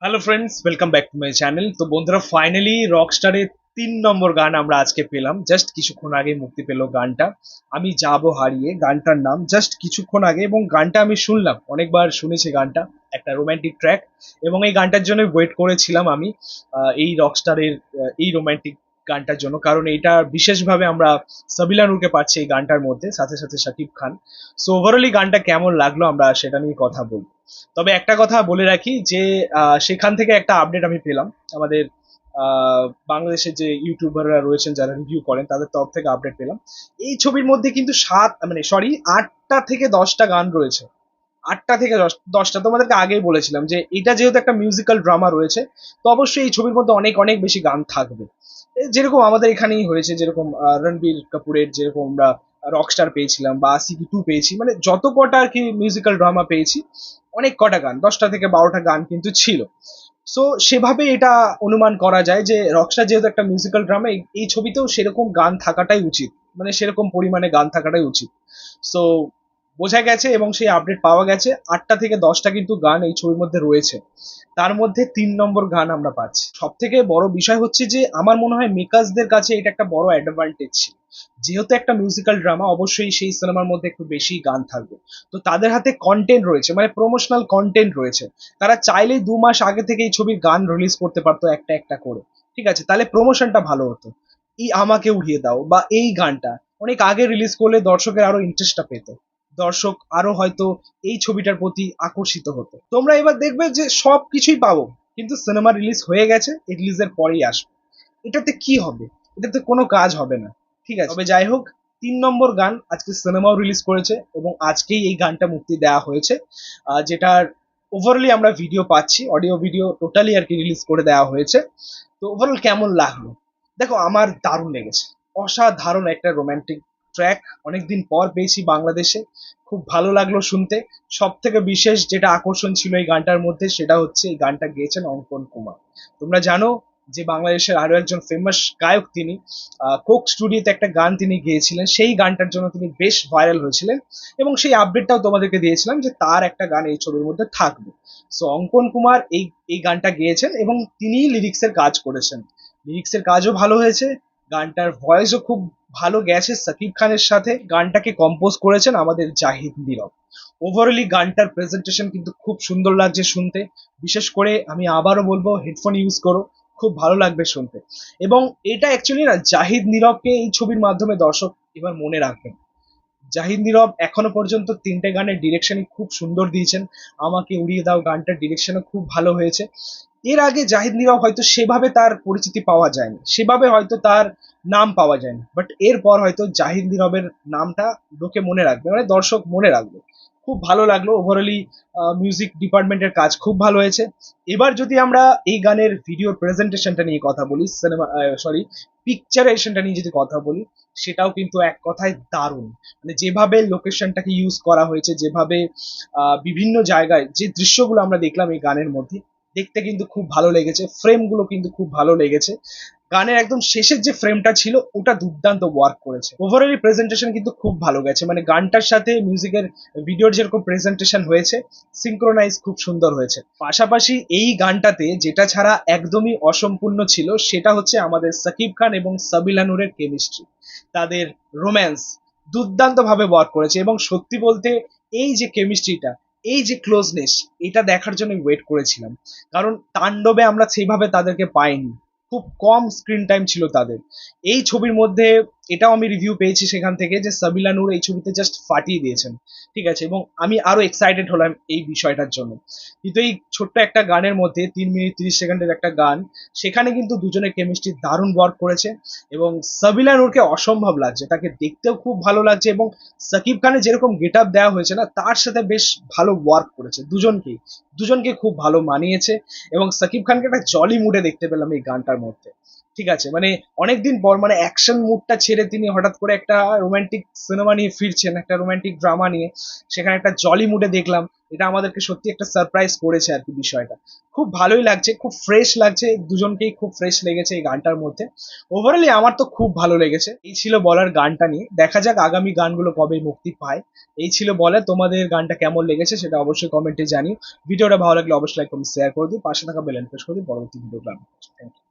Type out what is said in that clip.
Hello friends, welcome back to my channel. তো বন্ধুরা, finally রকস্টারের 3 নম্বর গান আমরা আজকে পেলাম। জাস্ট কিছুক্ষণ আগে মুক্তি পেল গানটা, আমি যাবো হারিয়ে। গানটার নাম জাস্ট কিছুক্ষণ আগে, এবং গানটা আমি শুনলাম, অনেকবার শুনেছি গানটা। একটা রোমান্টিক ট্র্যাক, এবং এই গানটার জন্য ওয়েট করেছিলাম আমি এই রকস্টারের এই রোমান্টিক গানটার জন্য, কারণ এইটা বিশেষভাবে আমরা সাবিলা নূরকে পাচ্ছি এই গানটার মধ্যে, সাথে সাথে শাকিব খান। সো ওভারঅলি গানটা কেমন লাগলো আমরা সেটা নিয়ে কথা বলবো। তবে একটা কথা বলে রাখি যে সেখান থেকে একটা আপডেট আমি পেলাম। আমাদের বাংলাদেশের যে ইউটিউবাররা রয়েছেন যারা রিভিউ করেন তাদের তরফ থেকে আপডেট পেলাম। এই ছবির মধ্যে কিন্তু 8টা থেকে 10টা গান রয়েছে। 8টা থেকে 10টা তোমাদেরকে আগেই বলেছিলাম যে এটা যেহেতু একটা মিউজিক্যাল ড্রামা রয়েছে, তো অবশ্যই এই ছবির মধ্যে অনেক অনেক বেশি গান থাকবে। যেরকম আমাদের এখানেই হয়েছে, যেরকম রণবীর কাপুরের যেরকম আমরা রকস্টার পেয়েছিলাম বা সিকি 2 পেয়েছি, মানে যত কটা আর কি মিউজিক্যাল ড্রামা পেয়েছি, অনেক কটা গান, 10টা থেকে 12টা গান কিন্তু ছিল। সো সেভাবে এটা অনুমান করা যায় যে রকস্টার যেহেতু একটা মিউজিক্যাল ড্রামা, এই ছবিতেও সেরকম গান থাকাটাই উচিত, মানে সেরকম পরিমাণে গান থাকাটাই উচিত। সো বোঝা গেছে এবং সেই আপডেট পাওয়া গেছে, 8টা থেকে 10টা কিন্তু গান এই ছবির মধ্যে রয়েছে। তার মধ্যে 3 নম্বর গান আমরা পাচ্ছি। সব থেকে বড় বিষয় হচ্ছে যে আমার মনে হয় মেকার্সদের কাছে এটা একটা বড় অ্যাডভান্টেজ ছিল। যেহেতু একটা মিউজিক্যাল ড্রামা, অবশ্যই সেই সিনেমার মধ্যে একটু বেশি গান থাকবে। তো তাদের হাতে কন্টেন্ট রয়েছে, মানে প্রমোশনাল কন্টেন্ট রয়েছে। তারা চাইলেই 2 মাস আগে থেকে এই ছবির গান রিলিজ করতে পারতো একটা একটা করে। ঠিক আছে, তাহলে প্রমোশনটা ভালো হতো। এই আমাকে উড়িয়ে দাও বা এই গানটা অনেক আগে রিলিজ করলে দর্শকের আরো ইন্টারেস্টটা পেত। দর্শক আরো হয়তো এই ছবিটার প্রতি আকর্ষিত হতো। তোমরা এবার দেখবে যে সব কিছুই পাবো, কিন্তু সিনেমা রিলিজ হয়ে গেছে, রিলিজের পরেই আসবে। এটাতে কি হবে? এটাতে কোনো কাজ হবে না। ঠিক আছে, তবে যাই হোক, 3 নম্বর গান আজকে সিনেমাও রিলিজ করেছে এবং আজকেই এই গানটা মুক্তি দেওয়া হয়েছে। যেটার ওভারঅলি আমরা ভিডিও পাচ্ছি, অডিও ভিডিও টোটালি আর কি রিলিজ করে দেওয়া হয়েছে। তো ওভারঅল কেমন লাগলো? দেখো, আমার দারুণ লেগেছে। অসাধারণ একটা রোমান্টিক ট্র্যাক অনেকদিন পর পেয়েছি বাংলাদেশে। খুব ভালো লাগলো শুনতে। সব থেকে বিশেষ যেটা আকর্ষণ ছিল এই গানটার মধ্যে, সেটা হচ্ছে এই গানটা গেয়েছেন অঙ্কন কুমার। তোমরা জানো যে বাংলাদেশের আরো একজন ফেমাস গায়ক তিনি। কোক স্টুডিওতে একটা গান তিনি গেয়েছিলেন, সেই গানটার জন্য তিনি বেশ ভাইরাল হয়েছিলেন, এবং সেই আপডেটটাও তোমাদেরকে দিয়েছিলাম যে তার একটা গান এই ছবির মধ্যে থাকবে। সো অঙ্কন কুমার এই এই গানটা গেয়েছেন এবং তিনি লিরিক্সের কাজ করেছেন। লিরিক্সের কাজও ভালো হয়েছে, গানটার ভয়েসও খুব ভালো গেছে সাকিব খানের সাথে। গানটাকে কম্পোজ করেছেন আমাদের জাহিদ নীরব। ওভারঅলি গানটার প্রেজেন্টেশন কিন্তু খুব সুন্দর লাগছে শুনতে। বিশেষ করে আমি আবারও বলবো, হেডফোন ইউজ করো, খুব ভালো লাগবে শুনতে। এবং এটা অ্যাকচুয়ালি না, জাহিদ নীরবকে এই ছবির মাধ্যমে দর্শক এবার মনে রাখবেন। জাহিদ নীরব এখনো পর্যন্ত 3টে গানের ডিরেকশনই খুব সুন্দর দিয়েছেন। আমাকে উড়িয়ে দাও গানটার ডিরেকশনও খুব ভালো হয়েছে। এর আগে জাহিদ নীরব হয়তো সেভাবে তার পরিচিতি পাওয়া যায়নি, সেভাবে হয়তো তার নাম পাওয়া যায়নি, বাট এরপর হয়তো জাহিদ নীরবের নামটা লোকে মনে রাখবে, মানে দর্শক মনে রাখবে। খুব ভালো লাগলো ওভারঅলি। মিউজিক ডিপার্টমেন্টের কাজ খুব ভালো হয়েছে। এবার যদি আমরা এই গানের ভিডিও প্রেজেন্টেশনটা নিয়ে কথা বলি, সিনেমা সরি পিকচারেশনটা নিয়ে যদি কথা বলি, সেটাও কিন্তু এক কথায় দারুণ। মানে যেভাবে লোকেশনটাকে ইউজ করা হয়েছে, যেভাবে বিভিন্ন জায়গায় যে দৃশ্যগুলো আমরা দেখলাম এই গানের মধ্যে, দেখতে কিন্তু খুব ভালো লেগেছে। ফ্রেমগুলো কিন্তু খুব ভালো লেগেছে। গানের একদম শেষের যে ফ্রেমটা ছিল ওটা দুর্দান্ত ওয়ার্ক করেছে। ওভারঅলি প্রেজেন্টেশন কিন্তু খুব ভালো গেছে, মানে গানটার সাথে মিউজিকের ভিডিওর যেরকম প্রেজেন্টেশন হয়েছে, সিঙ্ক্রোনাইজ খুব সুন্দর হয়েছে। পাশাপাশি এই গানটাতে যেটা ছাড়া একদমই অসম্পূর্ণ ছিল, সেটা হচ্ছে আমাদের সাকিব খান এবং সাবিলা নূরের কেমিস্ট্রি। তাদের রোম্যান্স দুর্দান্ত ভাবে ওয়ার্ক করেছে, এবং সত্যি বলতে এই যে কেমিস্ট্রিটা, এই যে ক্লোজনেস, এটা দেখার জন্য ওয়েট করেছিলাম। কারণ তাণ্ডবে আমরা সেইভাবে তাদেরকে পাইনি, খুব কম স্ক্রিন টাইম ছিল তাদের এই ছবির মধ্যে। এটাও আমি রিভিউ পেয়েছি সেখান থেকে যে সাবিলা নূর এই ছবিতে জাস্ট ফাটিয়ে দিয়েছেন। ঠিক আছে, এবং আমি আরো এক্সাইটেড হলাম এই বিষয়টার জন্য। কিন্তু এই ছোট্ট একটা গানের মধ্যে 3 মিনিট 30 সেকেন্ডের একটা গান, সেখানে কিন্তু দুজনের কেমিস্ট্রি দারুণ ওয়ার্ক করেছে। এবং সাবিলা নূরকে অসম্ভব লাগছে, তাকে দেখতেও খুব ভালো লাগছে, এবং সাকিব খানের যেরকম গেট আপ দেওয়া হয়েছে না, তার সাথে বেশ ভালো ওয়ার্ক করেছে দুজনকেই। দুজনকে খুব ভালো মানিয়েছে, এবং সাকিব খানকে একটা জলি মুডে দেখতে পেলাম এই গানটার মধ্যে। ঠিক আছে, মানে অনেকদিন পর মানে অ্যাকশন মুডটা ছেড়ে তিনি হঠাৎ করে একটা রোমান্টিক সিনেমা নিয়ে ফিরছেন, একটা রোমান্টিক ড্রামা নিয়ে। সেখানে একটা জলি মুডে দেখলাম। এটা আমাদেরকে সত্যি একটা সারপ্রাইজ করেছে আর কি বিষয়টা। খুব ভালোই লাগছে, খুব ফ্রেশ লাগছে, দুজনকেই খুব ফ্রেশ লেগেছে এই গানটার মধ্যে। ওভারঅলি আমার তো খুব ভালো লেগেছে। এই ছিল বলার গানটা নিয়ে। দেখা যাক আগামী গানগুলো কবে মুক্তি পায়। এই ছিল বলার। তোমাদের গানটা কেমন লেগেছে সেটা অবশ্যই কমেন্টে জানিও। ভিডিওটা ভালো লাগলে অবশ্যই লাইক কমেন্ট শেয়ার করে দিও, পাশে থাকা বেল আইকন প্রেস করে দিও পরবর্তী ভিডিও। Thank you.